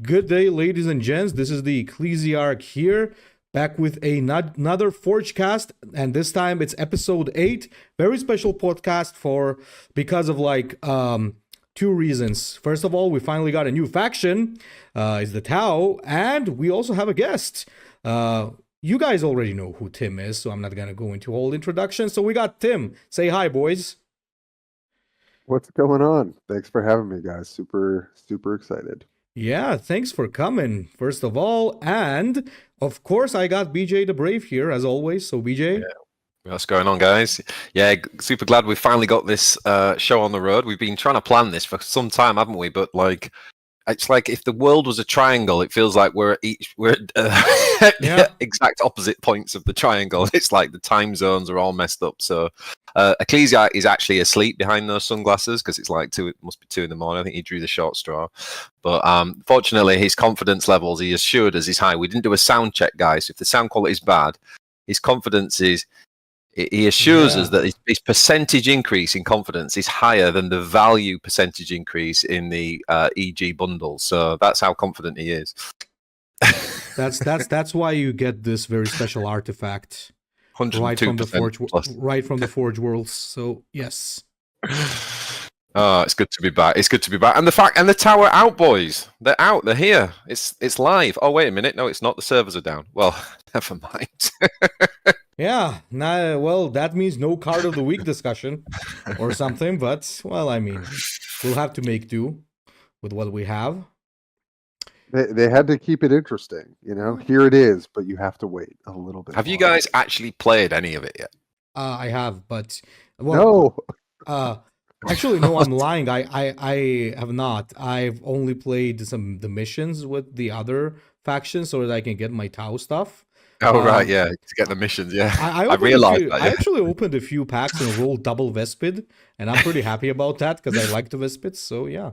Good day, ladies and gents. This is the Ecclesiarch here, back with another FORGECAST, and this time it's episode 8. Very special podcast because of two reasons. First of all, we finally got a new faction, is the Tau, and we also have a guest. You guys already know who Tim is, so I'm not gonna go into whole introduction. So we got Tim. Say hi, boys. What's going on? Thanks for having me, guys. Super excited. Yeah, thanks for coming, first of all. And of course, I got BJ the Brave here, as always. So, BJ. What's going on, guys? Yeah, super glad we finally got this show on the road. We've been trying to plan this for some time, haven't we? But it's like if the world was a triangle, it feels like we're at exact opposite points of the triangle. It's like the time zones are all messed up. So Ecclesiarch is actually asleep behind those sunglasses because it's like it must be 2 a.m. I think he drew the short straw. But fortunately, his confidence levels, he assured us, is high. We didn't do a sound check, guys. So if the sound quality is bad, his confidence is. He assures us that his percentage increase in confidence is higher than the value percentage increase in the EG bundle. So that's how confident he is. That's why you get this very special artifact right from the Forge Worlds. So yes. Oh, it's good to be back. It's good to be back. And the tower out, boys. They're out. They're here. It's live. Oh, wait a minute. No, it's not. The servers are down. Well, never mind. Yeah, well, that means no card of the week discussion or something, but, well, I mean, we'll have to make do with what we have. They had to keep it interesting, Here it is, but you have to wait a little bit. Have you guys actually played any of it yet? I have, but... Well, no! Actually, no, I'm lying. I have not. I've only played the missions with the other factions so that I can get my Tau stuff. Oh, right, yeah, to get the missions, yeah. I realized that, yeah. I actually opened a few packs and rolled double Vespid, and I'm pretty happy about that because I like the Vespids, so yeah.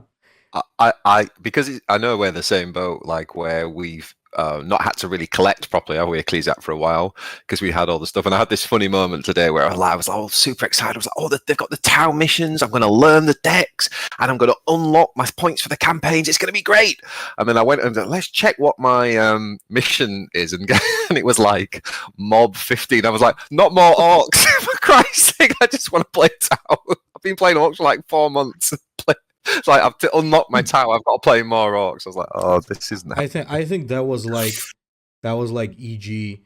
Because I know we're the same boat, like where we've not had to really collect properly, have we, Ecclesiarch, for a while, because we had all the stuff. And I had this funny moment today where I was all super excited. I was like, oh, they've got the Tau missions. I'm going to learn the decks, and I'm going to unlock my points for the campaigns. It's going to be great. And then I went and let's check what my mission is. And it was like Mob 15. I was like, not more orcs. For Christ's sake, I just want to play Tau. I've been playing orcs for like 4 months. It's like I've to unlock my tower. I've got to play more orcs. I was like, oh, this is nice. I think that was like EG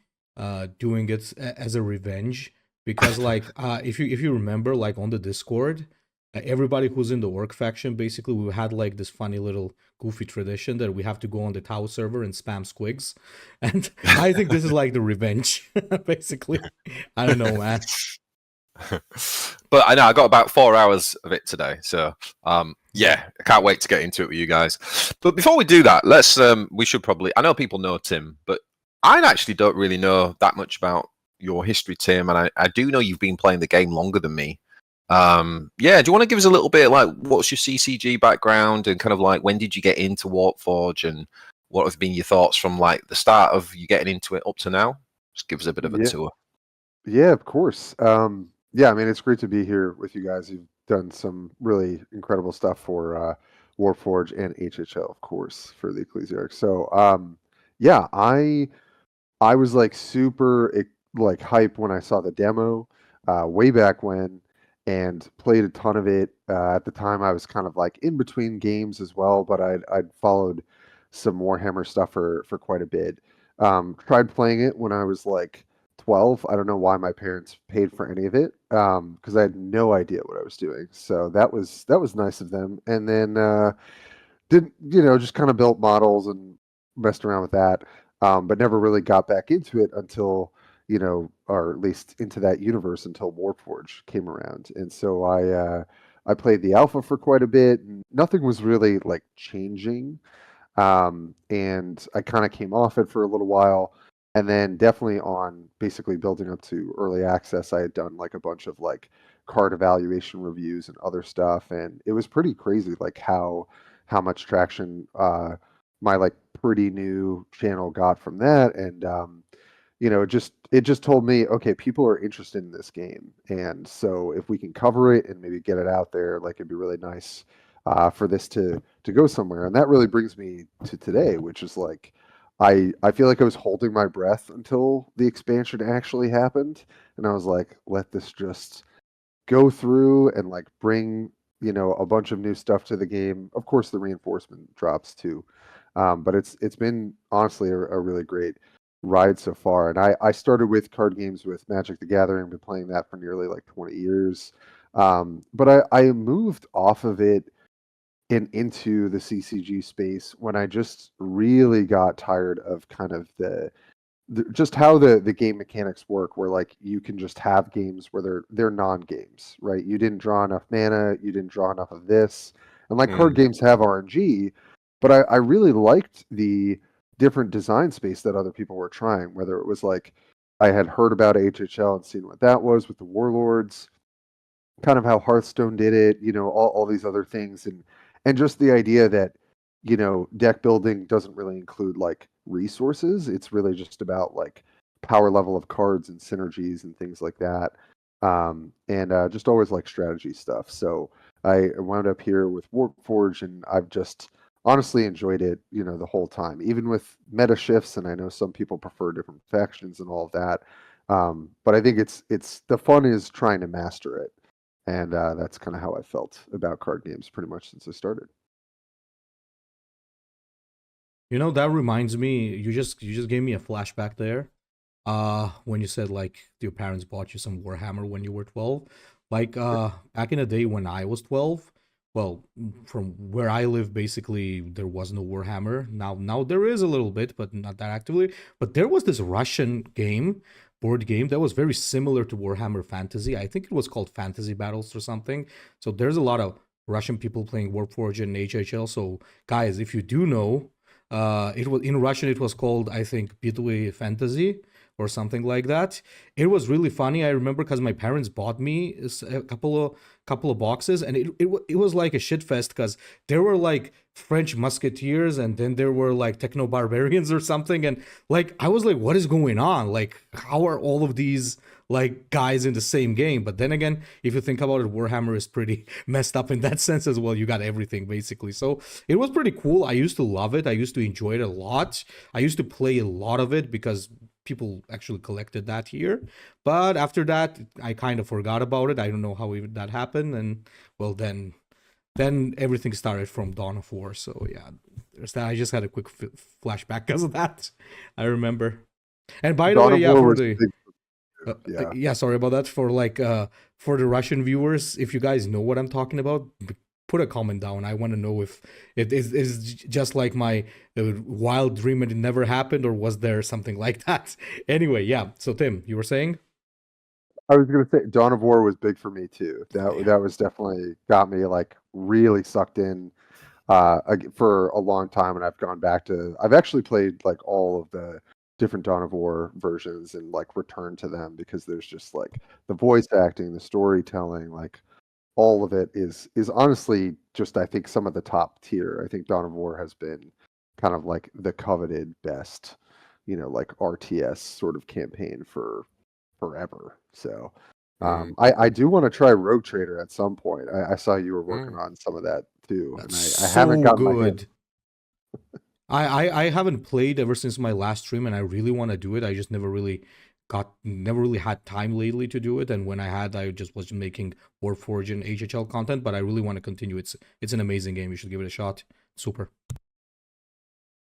doing it as a revenge because if you remember, like on the Discord, everybody who's in the orc faction, basically we had like this funny little goofy tradition that we have to go on the Tau server and spam squigs, and I think this is like the revenge, basically. I don't know, man. But I know I got about 4 hours of it today, so yeah, I can't wait to get into it with you guys. But before we do that, we should probably, I know people know Tim, but I actually don't really know that much about your history, Tim, and I do know you've been playing the game longer than me. Yeah, do you want to give us a little bit, like, what's your CCG background, and kind of like when did you get into Warforged, and what have been your thoughts from like the start of you getting into it up to now? Just give us a bit of a tour. Yeah, of course. Yeah, I mean, it's great to be here with you guys. You've done some really incredible stuff for Warforged and HHL, of course, for the Ecclesiarch. So, yeah, I was like super like hype when I saw the demo way back when, and played a ton of it. At the time, I was kind of like in between games as well, but I'd followed some Warhammer stuff for quite a bit. Tried playing it when I was like 12. I don't know why my parents paid for any of it, because I had no idea what I was doing. So that was nice of them. And then just kind of built models and messed around with that, but never really got back into it until or at least into that universe until Warforged came around. And so I played the alpha for quite a bit, and nothing was really like changing. And I kind of came off it for a little while. And then definitely on basically building up to early access, I had done like a bunch of like card evaluation reviews and other stuff. And it was pretty crazy, like how much traction my like pretty new channel got from that. And, it just told me, okay, people are interested in this game. And so if we can cover it and maybe get it out there, like it'd be really nice for this to go somewhere. And that really brings me to today, which is like I feel like I was holding my breath until the expansion actually happened, and I was like, let this just go through and like bring a bunch of new stuff to the game. Of course, the reinforcement drops too, but it's been honestly a really great ride so far. And I started with card games with Magic the Gathering, been playing that for nearly like 20 years. But I moved off of it and into the CCG space when I just really got tired of kind of just how the game mechanics work, where like you can just have games where they're non-games, right? You didn't draw enough mana, you didn't draw enough of this, and like card games have RNG, but I really liked the different design space that other people were trying. Whether it was like I had heard about HHL and seen what that was with the Warlords, kind of how Hearthstone did it, all these other things, and just the idea that deck building doesn't really include like resources. It's really just about like power level of cards and synergies and things like that. And just always like strategy stuff. So I wound up here with Warforged, and I've just honestly enjoyed it, the whole time, even with meta shifts. And I know some people prefer different factions and all of that. But I think it's the fun is trying to master it. And that's kind of how I felt about card games pretty much since I started. That reminds me, you just gave me a flashback there. When you said like your parents bought you some Warhammer when you were 12. Like back in the day when I was 12, well, from where I live, basically there was no Warhammer. Now there is a little bit, but not that actively. But there was this Russian board game that was very similar to Warhammer Fantasy. I think it was called Fantasy Battles or something. So there's a lot of Russian people playing Warforged and HHL. So guys, if you do know, it was in Russian. It was called, I think, Bitwy Fantasy or something like that. It was really funny. I remember because my parents bought me a couple of boxes, and it was like a shit fest because there were like French musketeers, and then there were like techno barbarians or something, and like I was like, what is going on? Like, how are all of these like guys in the same game? But then again, if you think about it, Warhammer is pretty messed up in that sense as well. You got everything basically. So it was pretty cool. I used to love it. I used to enjoy it a lot. I used to play a lot of it because people actually collected that here. But after that, I kind of forgot about it. I don't know how even that happened. And well, then everything started from Dawn of War. So yeah, there's that. I just had a quick flashback because of that. I remember. And by the way, yeah, for the yeah, sorry about that. For like for the Russian viewers, if you guys know what I'm talking about, put a comment down. I want to know if it is just like my wild dream and it never happened, or was there something like that? Anyway, yeah. So Tim, you were saying? I was gonna say Dawn of War was big for me too. That was definitely got me like really sucked in for a long time, and I've actually played like all of the different Dawn of War versions and like returned to them because there's just like the voice acting, the storytelling, like all of it is honestly just, I think, some of the top tier. I think Dawn of War has been kind of like the coveted best, like RTS sort of campaign for forever. So I do want to try Rogue Trader at some point. I saw you were working on some of that too. That's and I haven't gotten good. I haven't played ever since my last stream, and I really want to do it. I just never really had time lately to do it. And when I had, I just was making Warforged and HHL content, but I really want to continue. It's an amazing game. You should give it a shot. Super.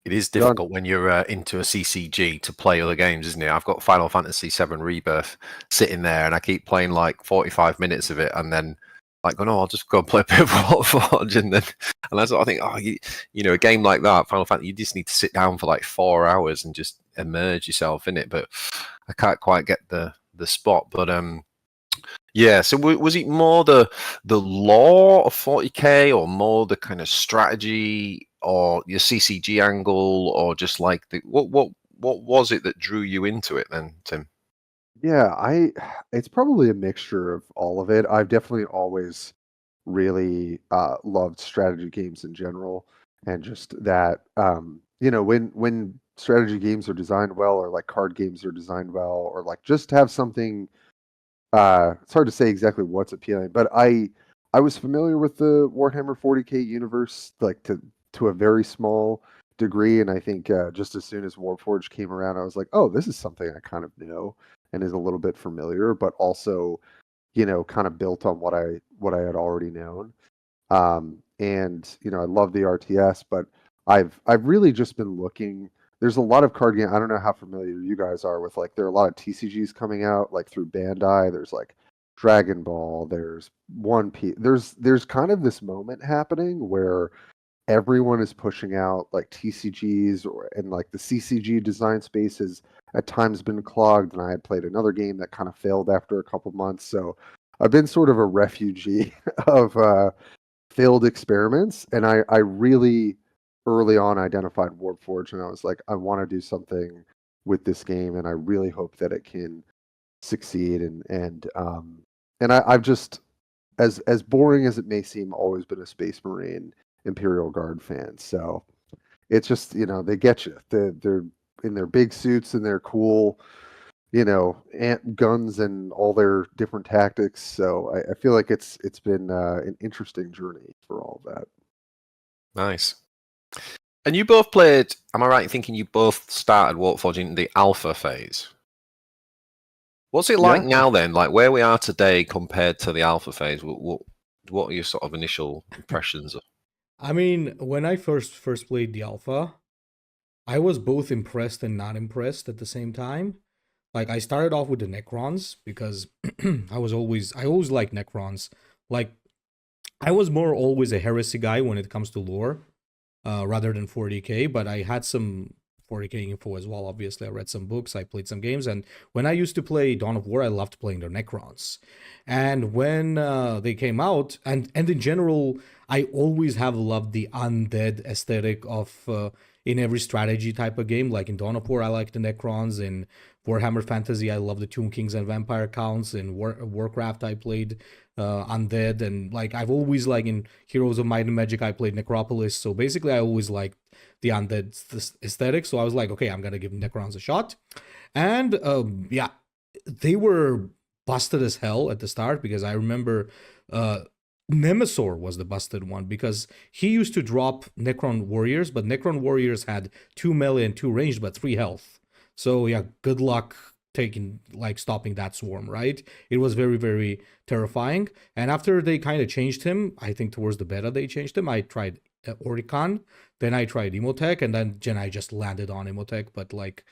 It is difficult when you're into a CCG to play other games, isn't it? I've got Final Fantasy VII Rebirth sitting there, and I keep playing like 45 minutes of it, and then like, oh no, I'll just go and play a bit of Warforged, and that's what I think. Oh, a game like that, Final Fantasy, you just need to sit down for like 4 hours and just immerse yourself in it. But I can't quite get the spot. But yeah. So was it more the lore of 40k, or more the kind of strategy, or your CCG angle, or just like what was it that drew you into it then, Tim? Yeah, it's probably a mixture of all of it. I've definitely always really loved strategy games in general, and just that when strategy games are designed well, or like card games are designed well, or like just have something. It's hard to say exactly what's appealing, but I I was familiar with the Warhammer 40K universe, like to a very small degree, and I think just as soon as Warforged came around, I was like, oh, this is something I kind of know and is a little bit familiar, but also, kind of built on what I had already known. And I love the RTS, but I've really just been looking. There's a lot of card game. I don't know how familiar you guys are with, like, there are a lot of TCGs coming out like through Bandai. There's like Dragon Ball. There's One Piece. There's kind of this moment happening where everyone is pushing out like TCGs, and like the CCG design space has at times been clogged. And I had played another game that kind of failed after a couple months, so I've been sort of a refugee of failed experiments. And I really early on identified Warforged, and I was like, I want to do something with this game, and I really hope that it can succeed. And I've just, as boring as it may seem, always been a Space Marine Imperial Guard fan. So it's just, they get you. They're in their big suits and their cool, guns and all their different tactics. So I feel like it's been an interesting journey for all of that. Nice. And you both played, am I right in thinking you both started Warforged in the alpha phase? What's it like now then? Like where we are today compared to the alpha phase? What are your sort of initial impressions? I mean, when I first played the alpha, I was both impressed and not impressed at the same time. Like I started off with the Necrons because I always liked Necrons. Like I was more always a heresy guy when it comes to lore, rather than 40k. But I had some 40k info as well. Obviously, I read some books, I played some games, and when I used to play Dawn of War, I loved playing the Necrons. And when they came out, and in general, I always have loved the undead aesthetic of in every strategy type of game. Like in Dawn of War, I like the Necrons. In Warhammer Fantasy, I love the Tomb Kings and Vampire Counts. In Warcraft, I played undead, and like I've always, like in Heroes of Might and Magic, I played Necropolis. So basically, I always liked the undead aesthetic. So I was like, okay, I'm gonna give Necrons a shot. And yeah, they were busted as hell at the start, because I remember Nemesaur was the busted one, because he used to drop Necron Warriors, but Necron Warriors had 2 melee and 2 ranged, but 3 health. So yeah, good luck stopping that swarm, right? It was very, very terrifying. And after they kind of changed him, I think towards the beta they changed him. I tried Oricon, then I tried Emotech, and then I just landed on Emotech. But like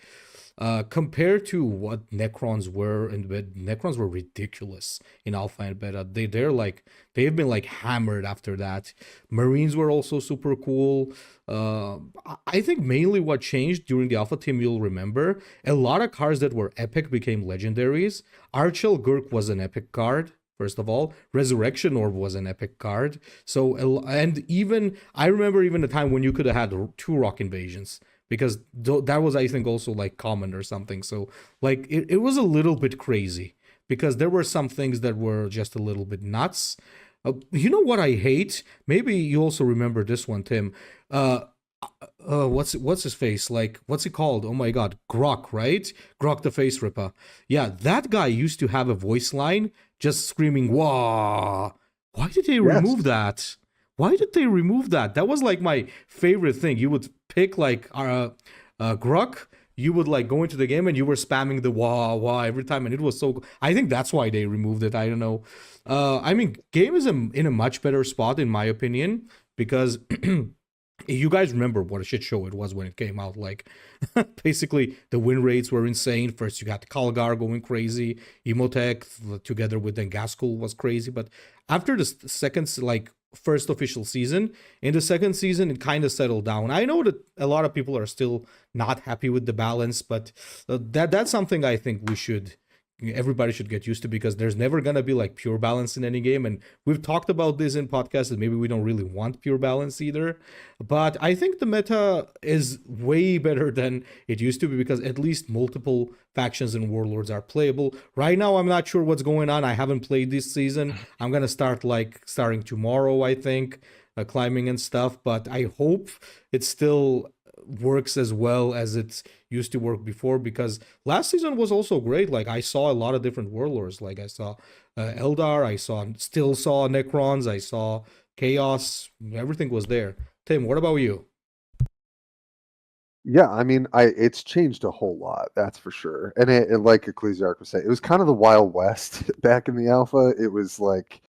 compared to what Necrons were in beta, Necrons were ridiculous in alpha and beta. They've been like hammered after that. Marines were also super cool. I think mainly what changed during the alpha team, you'll remember, a lot of cards that were epic became legendaries. Archel Gurk was an epic card. First of all, Resurrection Orb was an epic card. So, and even, I remember even the time when you could have had 2 rock invasions, because that was, I think, also like common or something. So like it was a little bit crazy, because there were some things that were just a little bit nuts. You know what I hate? Maybe you also remember this one, Tim. What's his face? Like, what's he called? Oh my god, Grok, right? Grok the Face Ripper. Yeah, that guy used to have a voice line just screaming, "Wah!" Why did they remove that? Why did they remove that? That was like my favorite thing. You would pick like Grok, you would like go into the game and you were spamming the wah wah every time, and it was so. I think that's why they removed it. I don't know. I mean, game is in a much better spot in my opinion, because you guys remember what a shit show it was when it came out. Like, basically, the win rates were insane. First, you got Kalgar going crazy. Emotech together with Dengaskul was crazy. But after the second, like, first official season, in the second season, it kind of settled down. I know that a lot of people are still not happy with the balance, but that's something I think everybody should get used to, because there's never gonna be like pure balance in any game, and we've talked about this in podcasts, and maybe we don't really want pure balance either. But I think the meta is way better than it used to be, because at least multiple factions and warlords are playable. Right now, I'm not sure what's going on. I haven't played this season. I'm gonna starting tomorrow, I think, climbing and stuff. But I hope it's still works as well as it used to work before, because last season was also great. Like I saw a lot of different warlords. Like I saw Eldar, still saw Necrons, I saw Chaos. Everything was there. Tim, what about you? Yeah, I mean, it's changed a whole lot, that's for sure. And it like Ecclesiarch was saying, it was kind of the Wild West back in the alpha. It was like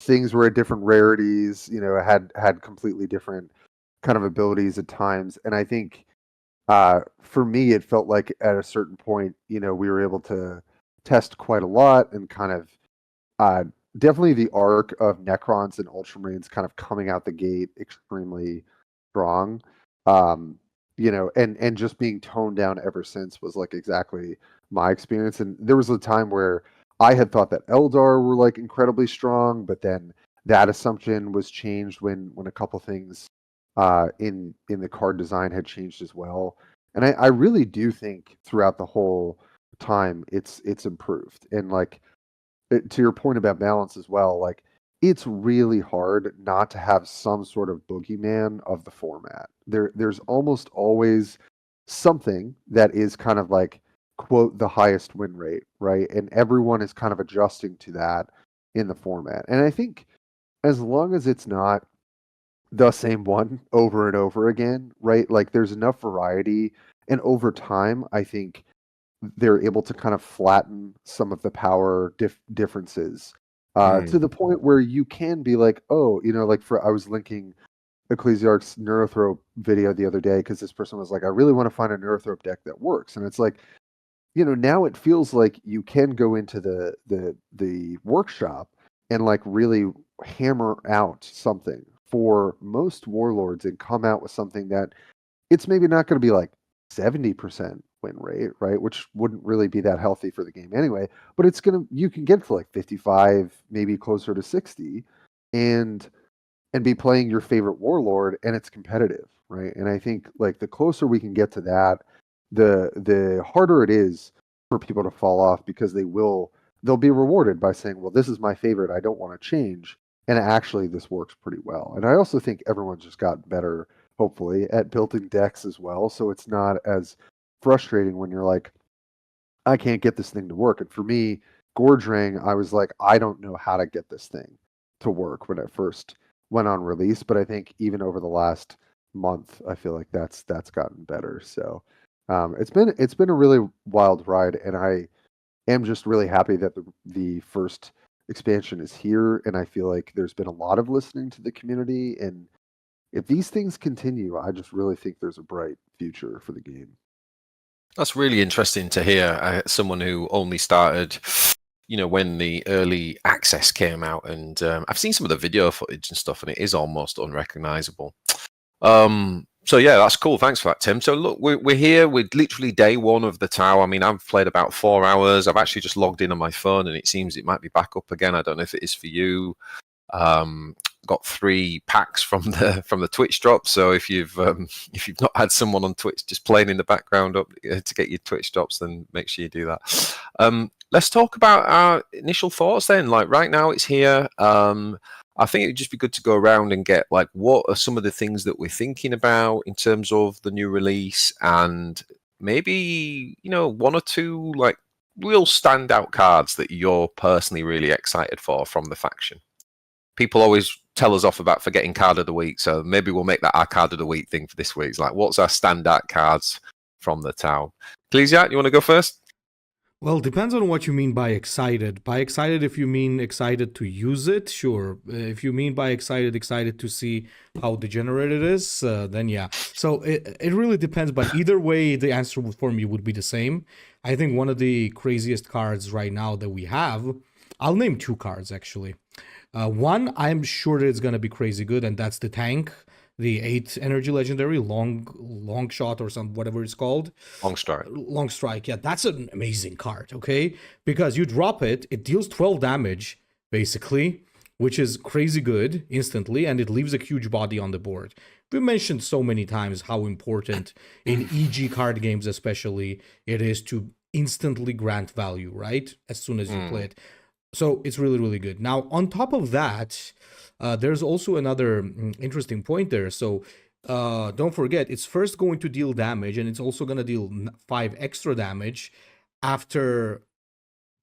things were at different rarities, had completely different kind of abilities at times. And I think for me, it felt like at a certain point, we were able to test quite a lot and kind of uh, definitely the arc of Necrons and Ultramarines kind of coming out the gate extremely strong. Um, and just being toned down ever since was like exactly my experience. And there was a time where I had thought that Eldar were like incredibly strong, but then that assumption was changed when a couple things in the card design had changed as well. And I really do think throughout the whole time it's improved. And like to your point about balance as well, like it's really hard not to have some sort of boogeyman of the format. There's almost always something that is kind of like quote the highest win rate, right? And everyone is kind of adjusting to that in the format. And I think as long as it's not the same one over and over again, right? Like there's enough variety, and over time, I think they're able to kind of flatten some of the power differences to the point where you can be like, oh, like I was linking Ecclesiarch's Neurothrope video the other day because this person was like, I really want to find a Neurothrope deck that works, and it's like, now it feels like you can go into the workshop and like really hammer out something for most warlords and come out with something that it's maybe not going to be like 70% win rate, right? Which wouldn't really be that healthy for the game anyway, but you can get to like 55, maybe closer to 60 and be playing your favorite warlord, and it's competitive, right? And I think like the closer we can get to that, the harder it is for people to fall off, because they'll be rewarded by saying, well, this is my favorite, I don't want to change. And actually this works pretty well. And I also think everyone's just gotten better, hopefully, at building decks as well. So it's not as frustrating when you're like, I can't get this thing to work. And for me, Gordrang, I was like, I don't know how to get this thing to work when it first went on release. But I think even over the last month, I feel like that's gotten better. So it's been a really wild ride, and I am just really happy that the first expansion is here, and I feel like there's been a lot of listening to the community, and if these things continue, I just really think there's a bright future for the game. That's really interesting to hear. Someone who only started, when the early access came out, and I've seen some of the video footage and stuff, and it is almost unrecognizable. So yeah, that's cool. Thanks for that, Tim. So look, we're here with literally day one of the tower. I mean, I've played about 4 hours. I've actually just logged in on my phone, and it seems it might be back up again. I don't know if it is for you. Got 3 packs from the Twitch drop. So if you've not had someone on Twitch just playing in the background up to get your Twitch drops, then make sure you do that. Let's talk about our initial thoughts then. Like right now, it's here. I think it'd just be good to go around and get like, what are some of the things that we're thinking about in terms of the new release, and maybe 1 or 2 like real standout cards that you're personally really excited for from the faction. People always tell us off about forgetting card of the week, so maybe we'll make that our card of the week thing for this week. It's like, what's our standout cards from the town? Ecclesiarch, you want to go first? Well, depends on what you mean by excited. By excited, if you mean excited to use it, sure. If you mean by excited to see how degenerate it is, then yeah. So it really depends, but either way, the answer for me would be the same. I think one of the craziest cards right now that we have, I'll name 2 cards actually. One, I'm sure that it's going to be crazy good, and that's the tank. The 8 energy legendary, long shot or whatever it's called. Long strike. Long strike, yeah, that's an amazing card, okay? Because you drop it, it deals 12 damage, basically, which is crazy good instantly, and it leaves a huge body on the board. We mentioned so many times how important in EG card games especially it is to instantly grant value, right? As soon as you play it. So it's really, really good. Now, on top of that, there's also another interesting point there. So don't forget, it's first going to deal damage, and it's also going to deal 5 extra damage after,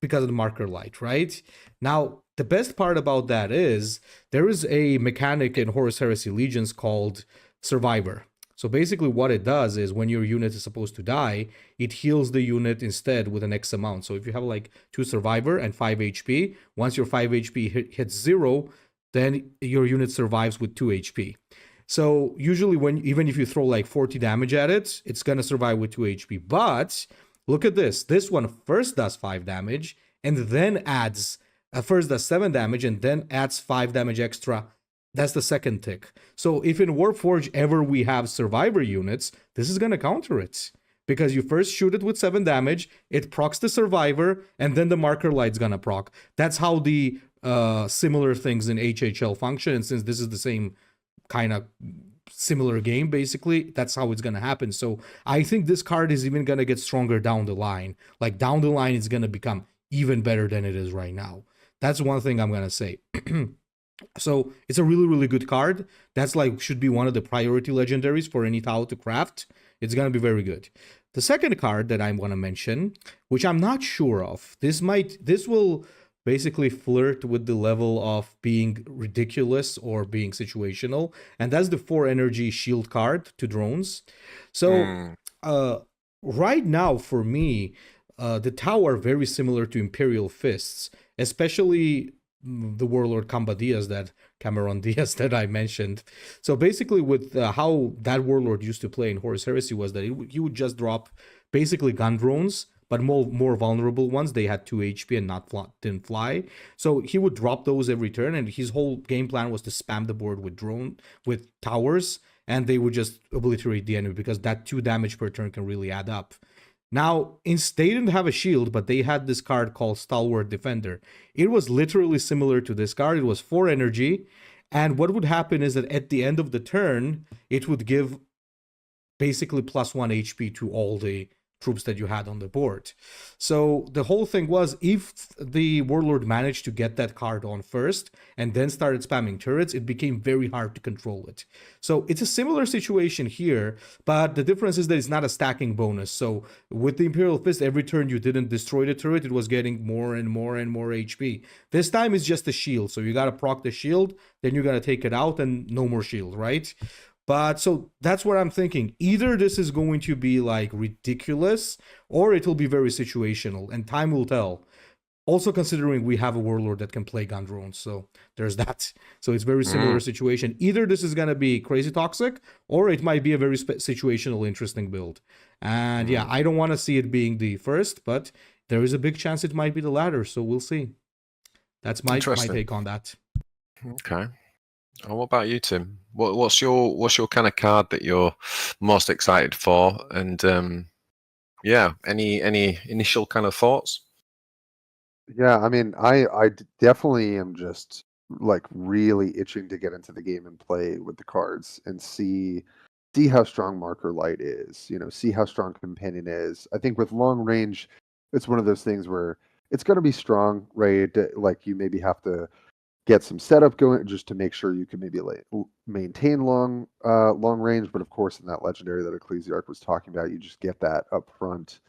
because of the marker light, right? Now, the best part about that is there is a mechanic in Horus Heresy Legions called Survivor. So basically what it does is when your unit is supposed to die, it heals the unit instead with an X amount. So if you have like 2 Survivor and 5 HP, once your 5 HP hits 0, then your unit survives with 2 HP. So usually even if you throw like 40 damage at it, it's going to survive with 2 HP. But look at this. This one first does 5 damage and then adds, first does 7 damage and then adds 5 damage extra. That's the second tick. So if in Warforged ever we have Survivor units, this is going to counter it. Because you first shoot it with 7 damage, it procs the Survivor, and then the marker light's going to proc. That's how the similar things in HHL function. And since this is the same kind of similar game, basically, that's how it's going to happen. So I think this card is even going to get stronger down the line. Like down the line, it's going to become even better than it is right now. That's one thing I'm going to say. So it's a really, really good card. That's like should be one of the priority legendaries for any Tau to craft. It's going to be very good. The second card that I'm going to mention, which I'm not sure of, this will basically flirt with the level of being ridiculous or being situational, and that's the 4 energy shield card to drones. So right now for me, the Tau are very similar to Imperial Fists, especially the Warlord Cameron Diaz that I mentioned. So basically with how that Warlord used to play in Horus Heresy was that he would just drop basically gun drones, but more vulnerable ones. They had 2 HP and didn't fly. So he would drop those every turn, and his whole game plan was to spam the board with towers, and they would just obliterate the enemy because that 2 damage per turn can really add up. Now, they didn't have a shield, but they had this card called Stalwart Defender. It was literally similar to this card. It was 4 energy, and what would happen is that at the end of the turn, it would give basically +1 HP to all the troops that you had on the board. So the whole thing was, if the Warlord managed to get that card on first and then started spamming turrets, it became very hard to control it. So it's a similar situation here, but the difference is that it's not a stacking bonus. So with the Imperial Fist, every turn you didn't destroy the turret, it was getting more and more and more HP. This time it's just a shield, so you gotta proc the shield, then you gotta take it out and no more shield, right? But so that's what I'm thinking. Either this is going to be like ridiculous or it will be very situational, and time will tell. Also considering we have a Warlord that can play gun drones, so there's that. So it's very similar situation. Either this is going to be crazy toxic or it might be a very situational interesting build. And yeah, I don't want to see it being the first, but there is a big chance it might be the latter, so we'll see. That's my take on that. Okay. Oh, what about you, Tim? What's your kind of card that you're most excited for? And yeah, any initial kind of thoughts? Yeah, I mean, I definitely am just like really itching to get into the game and play with the cards and see how strong Marker Light is. See how strong Companion is. I think with long range, it's one of those things where it's going to be strong, right? Like you maybe have to get some setup going just to make sure you can maybe maintain long range. But of course, in that legendary that Ecclesiarch was talking about, you just get that up front.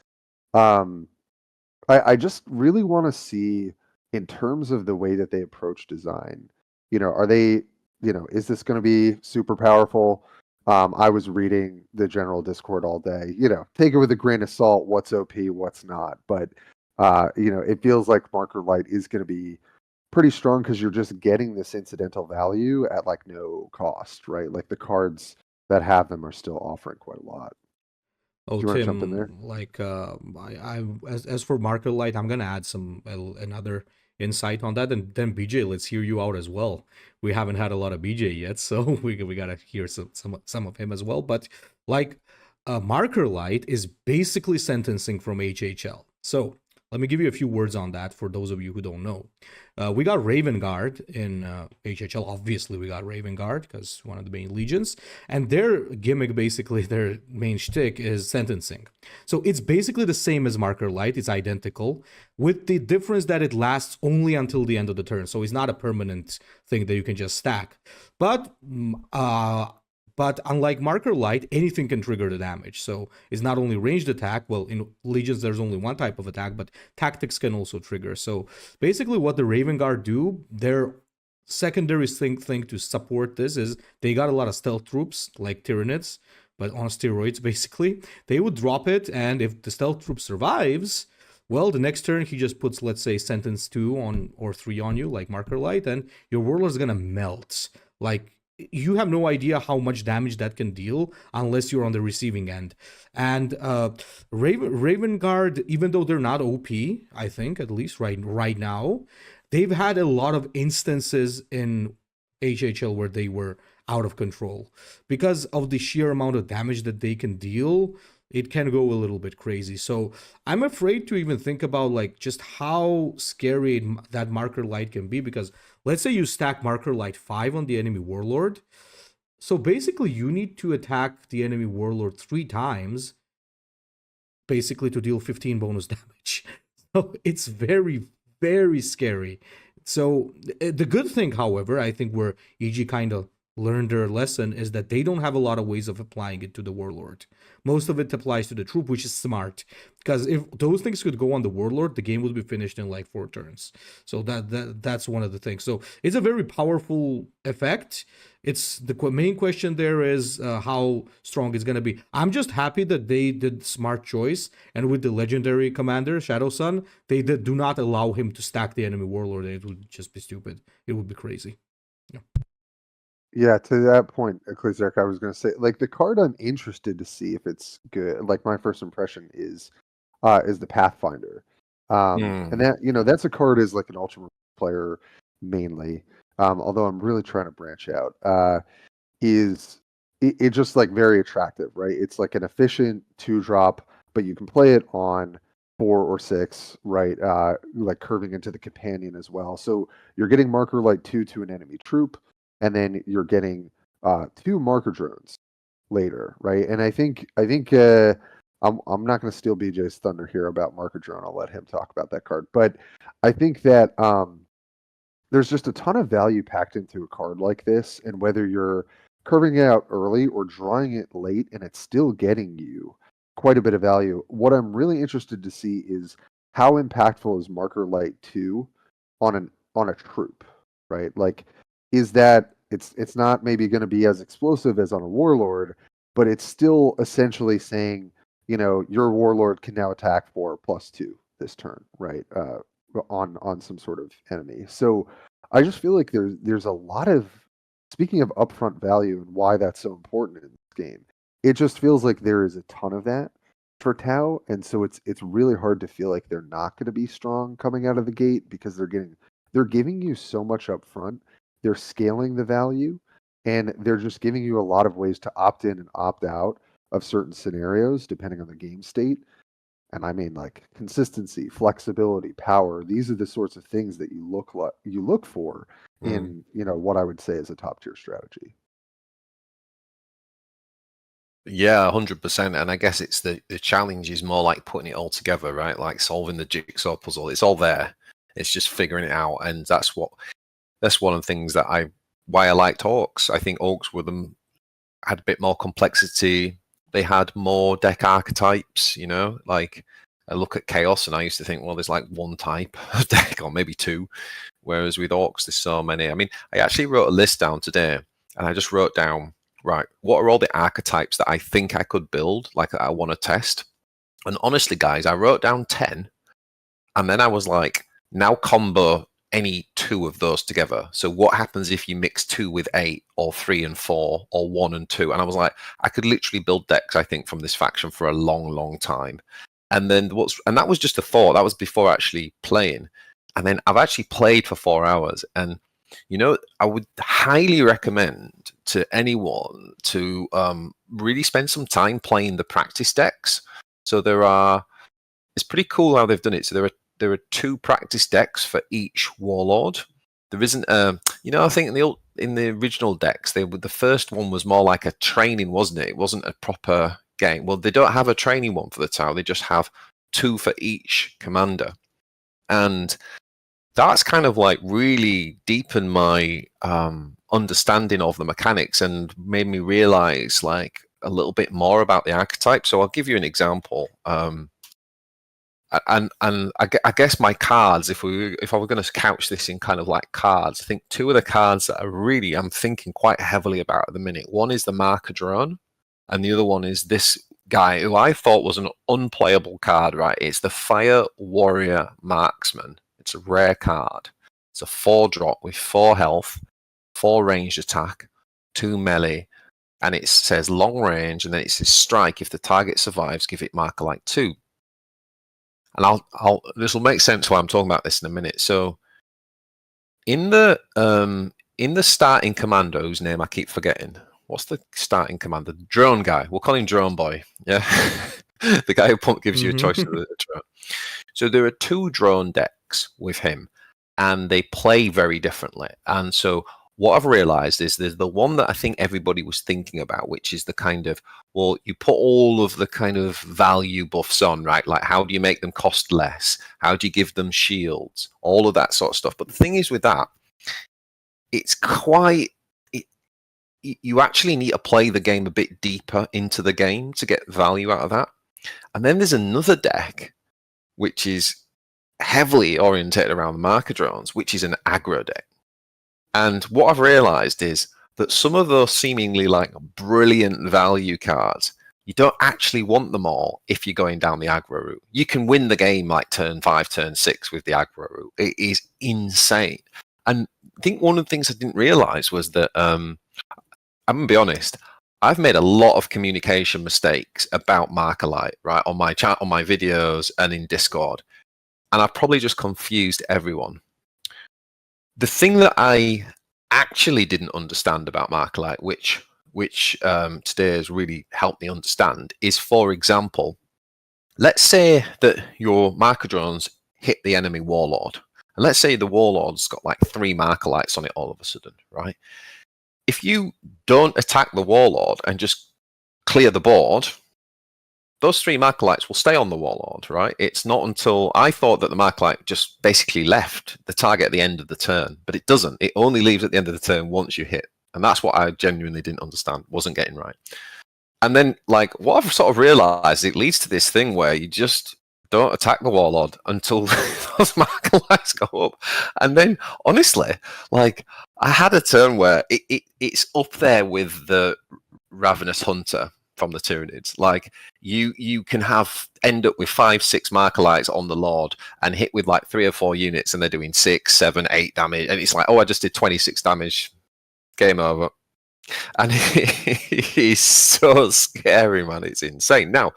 I just really want to see, in terms of the way that they approach design, are they, is this going to be super powerful? I was reading the general Discord all day, take it with a grain of salt, what's OP, what's not. But, it feels like Marker Light is going to be pretty strong because you're just getting this incidental value at like no cost, right? Like the cards that have them are still offering quite a lot. Oh, Do you want to Tim, jump in there? like as for Marker Light, I'm gonna add another insight on that, and then BJ, let's hear you out as well. We haven't had a lot of BJ yet, so we gotta hear some of him as well. But like, Marker Light is basically sentencing from HHL. So let me give you a few words on that for those of you who don't know. We got Raven Guard in HHL. Obviously, we got Raven Guard because one of the main legions. And their gimmick, basically, their main shtick is sentencing. So it's basically the same as Marker Light. It's identical, with the difference that it lasts only until the end of the turn. So it's not a permanent thing that you can just stack. But But unlike Marker Light, anything can trigger the damage. So it's not only ranged attack. Well, in Legions, there's only one type of attack, but tactics can also trigger. So basically what the Raven Guard do, their secondary thing to support this is they got a lot of stealth troops, like Tyranids, but on steroids, basically. They would drop it, and if the stealth troop survives, well, the next turn he just puts, let's say, Sentence 2 on or 3 on you, like Marker Light, and your Warlord's gonna melt. Like, you have no idea how much damage that can deal unless you're on the receiving end. And Raven Guard, even though they're not OP, I think, at least right now, they've had a lot of instances in HHL where they were out of control. Because of the sheer amount of damage that they can deal, it can go a little bit crazy. So I'm afraid to even think about like just how scary that Marker Light can be, because let's say you stack Marker Light 5 on the enemy Warlord. So basically you need to attack the enemy Warlord 3 times, basically to deal 15 bonus damage. So it's very, very scary. So the good thing, however, I think where EG kind of learned their lesson is that they don't have a lot of ways of applying it to the Warlord. Most of it applies to the troop, which is smart, because if those things could go on the Warlord, the game would be finished in like 4 turns. So that's one of the things. So it's a very powerful effect. It's the main question there is how strong it's going to be. I'm just happy that they did smart choice, and with the legendary commander Shadow Sun, they do not allow him to stack the enemy Warlord. It would just be stupid. It would be crazy. Yeah. Yeah, to that point, Ecclesiarch, I was going to say, like, the card I'm interested to see if it's good. Like, my first impression is the Pathfinder, and that, you know, that's a card is like an Ultimate player mainly. Although I'm really trying to branch out. It just like very attractive, right? It's like an efficient 2-drop, but you can play it on 4 or 6, right? Like curving into the companion as well. So you're getting Marker Light 2 to an enemy troop, and then you're getting 2 marker drones later, right? And I think I'm not going to steal BJ's thunder here about marker drone. I'll let him talk about that card, but I think that there's just a ton of value packed into a card like this, and whether you're curving it out early or drawing it late, and it's still getting you quite a bit of value. What I'm really interested to see is how impactful is Marker Light 2 on a troop, right? Like, is that it's not maybe going to be as explosive as on a Warlord, but it's still essentially saying, you know, your Warlord can now attack for +2 this turn, right? On some sort of enemy. So I just feel like there's a lot of, speaking of upfront value and why that's so important in this game, it just feels like there is a ton of that for Tau, and so it's really hard to feel like they're not going to be strong coming out of the gate, because they're giving you so much up front. They're scaling the value, and they're just giving you a lot of ways to opt in and opt out of certain scenarios depending on the game state. And I mean, like, consistency, flexibility, power. These are the sorts of things that you look for in, you know, what I would say is a top tier strategy. Yeah, 100%. And I guess it's the challenge is more like putting it all together, right? Like solving the jigsaw puzzle. It's all there. It's just figuring it out, and that's one of the things that why I liked Orcs. I think Orcs had a bit more complexity. They had more deck archetypes, you know, like I look at Chaos and I used to think, well, there's like one type of deck or maybe 2, whereas with Orcs, there's so many. I mean, I actually wrote a list down today, and I just wrote down, right, what are all the archetypes that I think I could build, like that I want to test? And honestly, guys, I wrote down 10, and then I was like, now combo any 2 of those together. So what happens if you mix 2 with 8 or 3 and 4 or 1 and 2? And I was like, I could literally build decks, I think, from this faction for a long, long time. And then that was just a thought. That was before actually playing. And then I've actually played for 4 hours. And, you know, I would highly recommend to anyone to really spend some time playing the practice decks. So it's pretty cool how they've done it. So there are 2 practice decks for each Warlord. There isn't you know, I think in the original decks, the first one was more like a training, wasn't it? It wasn't a proper game. Well, they don't have a training one for the Tau. They just have 2 for each commander. And that's kind of like really deepened my understanding of the mechanics and made me realize like a little bit more about the archetype. So I'll give you an example. And I guess my cards, if I were going to couch this in kind of like cards, I think two of the cards that I'm thinking quite heavily about at the minute. One is the marker drone, and the other one is this guy who I thought was an unplayable card. Right, it's the Fire Warrior Marksman. It's a rare card. It's a 4-drop with 4 health, 4 ranged attack, 2 melee, and it says long range, and then it says strike. If the target survives, give it marker like 2. And this will make sense why I'm talking about this in a minute. So in the starting commando, whose name I keep forgetting, what's the starting commander? Drone guy. We'll call him Drone Boy. Yeah, the guy who gives you a choice of the drone. So there are 2 drone decks with him, and they play very differently. And so what I've realized is there's the one that I think everybody was thinking about, which is the kind of, well, you put all of the kind of value buffs on, right? Like, how do you make them cost less? How do you give them shields? All of that sort of stuff. But the thing is with that, it's you actually need to play the game a bit deeper into the game to get value out of that. And then there's another deck, which is heavily orientated around the marker drones, which is an aggro deck. And what I've realized is that some of those seemingly like brilliant value cards, you don't actually want them all if you're going down the aggro route. You can win the game like turn 5, turn 6 with the aggro route. It is insane. And I think one of the things I didn't realize was that, I'm going to be honest, I've made a lot of communication mistakes about Markerlight, right, on my chat, on my videos, and in Discord. And I've probably just confused everyone. The thing that I actually didn't understand about Markerlight, which today has really helped me understand, is, for example, let's say that your marker drones hit the enemy warlord. And let's say the warlord's got like 3 marker lights on it all of a sudden, right? If you don't attack the warlord and just clear the board, those 3 marker lights will stay on the warlord, right? It's not until I thought that the marker light just basically left the target at the end of the turn, but it doesn't. It only leaves at the end of the turn once you hit. And that's what I genuinely didn't understand, wasn't getting right. And then, like, what I've sort of realized, it leads to this thing where you just don't attack the warlord until those marker lights go up. And then, honestly, like, I had a turn where it's up there with the Ravenous Hunter from the Tyranids. Like, you can end up with 5-6 marker lights on the Lord and hit with like 3 or 4 units, and they're doing 6, 7, 8 damage. And it's like, oh, I just did 26 damage. Game over. And he's so scary, man. It's insane. Now,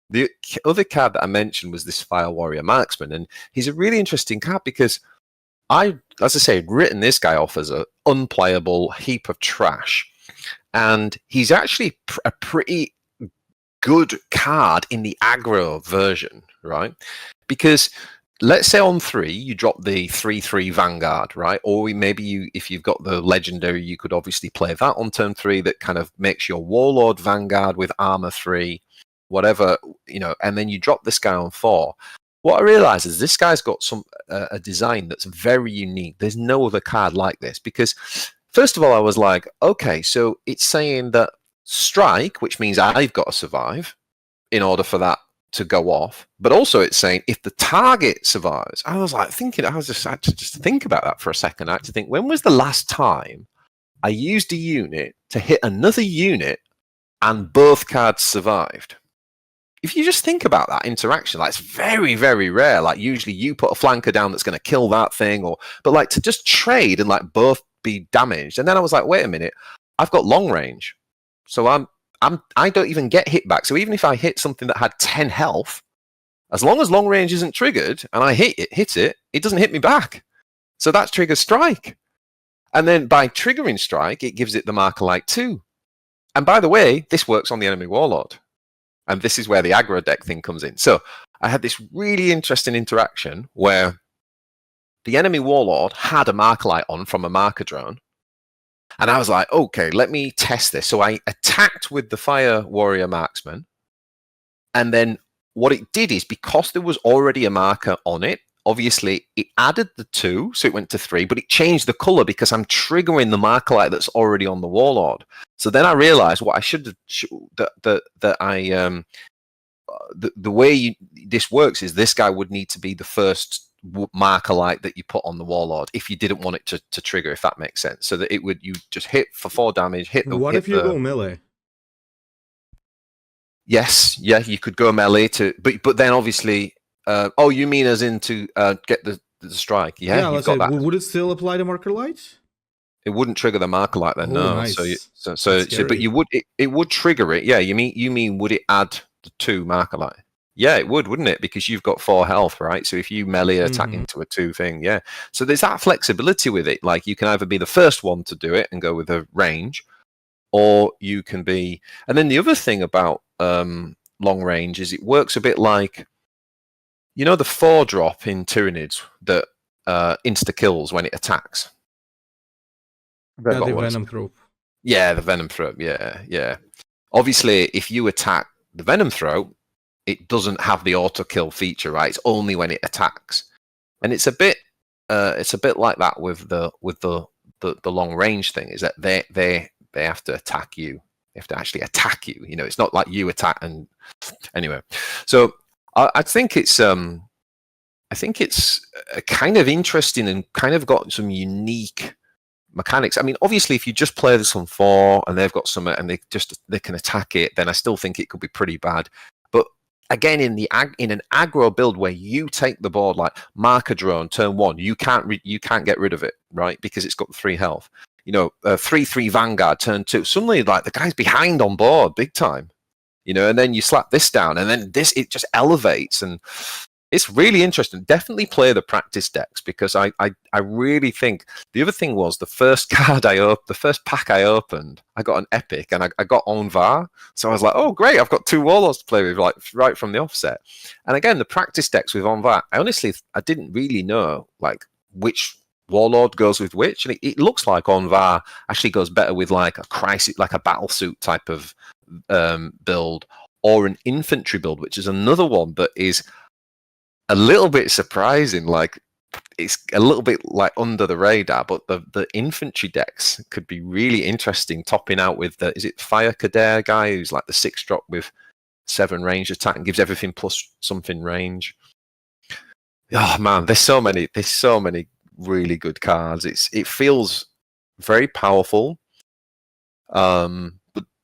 the other card that I mentioned was this Fire Warrior Marksman, and he's a really interesting card because as I say, I'd written this guy off as an unplayable heap of trash, and he's actually a pretty good card in the aggro version, right? Because let's say on 3, you drop the 3/3 Vanguard, right? Or maybe if you've got the legendary, you could obviously play that on turn 3 that kind of makes your Warlord Vanguard with armor 3, whatever, and then you drop this guy on 4. What I realize is this guy's got a design that's very unique. There's no other card like this because, first of all, I was like, okay, so it's saying that strike, which means I've got to survive in order for that to go off, but also it's saying if the target survives. I was like thinking, I had to just think about that for a second. I had to think, when was the last time I used a unit to hit another unit and both cards survived? If you just think about that interaction, like, it's very, very rare. Like, usually you put a flanker down that's going to kill that thing, but like to just trade and like both be damaged. And then I was like, wait a minute, I've got long range, so I don't even get hit back. So even if I hit something that had 10 health, as long as long range isn't triggered and I hit it, it doesn't hit me back. So that triggers strike. And then by triggering strike, it gives it the marker light 2. And by the way, this works on the enemy warlord. And this is where the aggro deck thing comes in. So I had this really interesting interaction where the enemy warlord had a marker light on from a marker drone. And I was like, okay, let me test this. So I attacked with the Fire Warrior Marksman. And then what it did is, because there was already a marker on it, obviously it added the 2, so it went to 3, but it changed the color because I'm triggering the marker light that's already on the Warlord. So then I realized what I should have, the way this works is this guy would need to be the first marker light that you put on the Warlord if you didn't want it to trigger, if that makes sense. So that you just hit for 4 damage, What if you go melee? Yes, yeah, you could go melee but then obviously, oh, you mean as in to get the strike? Yeah, let's got say, that. would it still apply the marker light? It wouldn't trigger the marker light then, no. Nice. But you would it would trigger it. Yeah, you mean would it add the 2 marker light? Yeah, it would, wouldn't it? Because you've got 4 health, right? So if you melee attack into a 2 thing, yeah. So there's that flexibility with it. Like you can either be the first one to do it and go with a range, or you can be. And then the other thing about long range is it works a bit like, you know, the 4-drop in Tyranids that insta kills when it attacks. The Venom Throat. Yeah, the Venom Throat. Yeah. Obviously, if you attack the Venom Throat, it doesn't have the auto kill feature, right? It's only when it attacks, and it's a bit like that with the long range thing. Is that they have to attack you. They have to actually attack you. You know, it's not like you attack. And anyway, so I think it's kind of interesting and kind of got some unique mechanics. I mean, obviously, if you just play this on 4 and they've got some and they can attack it, then I still think it could be pretty bad. But again, in an aggro build where you take the board, like marker drone turn 1, you can't get rid of it, right? Because it's got 3 health. You know, 3/3 Vanguard turn 2. Suddenly, like the guy's behind on board, big time. You know, and then you slap this down, and then it just elevates, and it's really interesting. Definitely play the practice decks, because I really think the other thing was the first pack I opened, I got an epic, and I got Onvar, so I was like, oh great, I've got 2 Warlords to play with, like right from the offset. And again, the practice decks with Onvar, I didn't really know like which Warlord goes with which, and it looks like Onvar actually goes better with like a crisis, like a battle suit type of build, or an infantry build, which is another one that is a little bit surprising. Like it's a little bit like under the radar, but the infantry decks could be really interesting, topping out with is it Fire Kader guy who's like the 6-drop with 7 range attack and gives everything plus something range. Oh man, there's so many really good cards. It feels very powerful.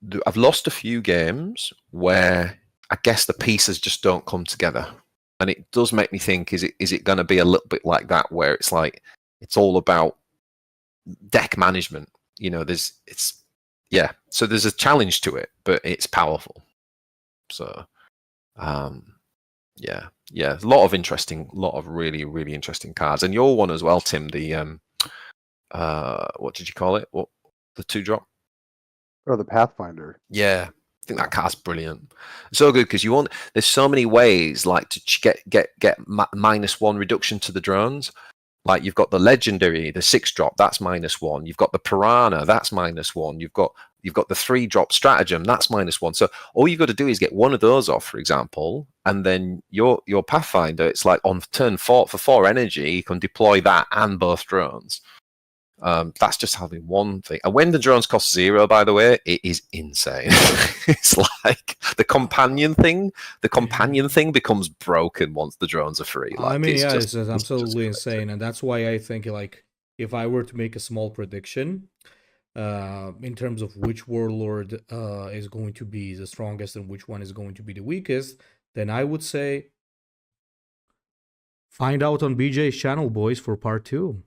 But I've lost a few games where I guess the pieces just don't come together, and it does make me think: is it going to be a little bit like that, where it's like it's all about deck management? You know, so there's a challenge to it, but it's powerful. So, yeah, a lot of really, really interesting cards, and your one as well, Tim. The what did you call it? What, the 2-drop? Oh, the Pathfinder. Yeah, I think that card's brilliant. So good because there's so many ways like to get -1 reduction to the drones. Like you've got the legendary, the 6-drop, that's -1. You've got the Piranha, that's -1. You've got the 3-drop stratagem, that's -1. So all you've got to do is get one of those off, for example, and then your Pathfinder, it's like on turn 4 for 4 energy, you can deploy that and both drones. That's just having one thing. And when the drones cost 0, by the way, it is insane. It's like the companion thing becomes broken once the drones are free. Like, I mean, it's absolutely insane. And that's why I think, like, if I were to make a small prediction in terms of which Warlord is going to be the strongest and which one is going to be the weakest, then I would say find out on BJ's channel, boys, for part 2.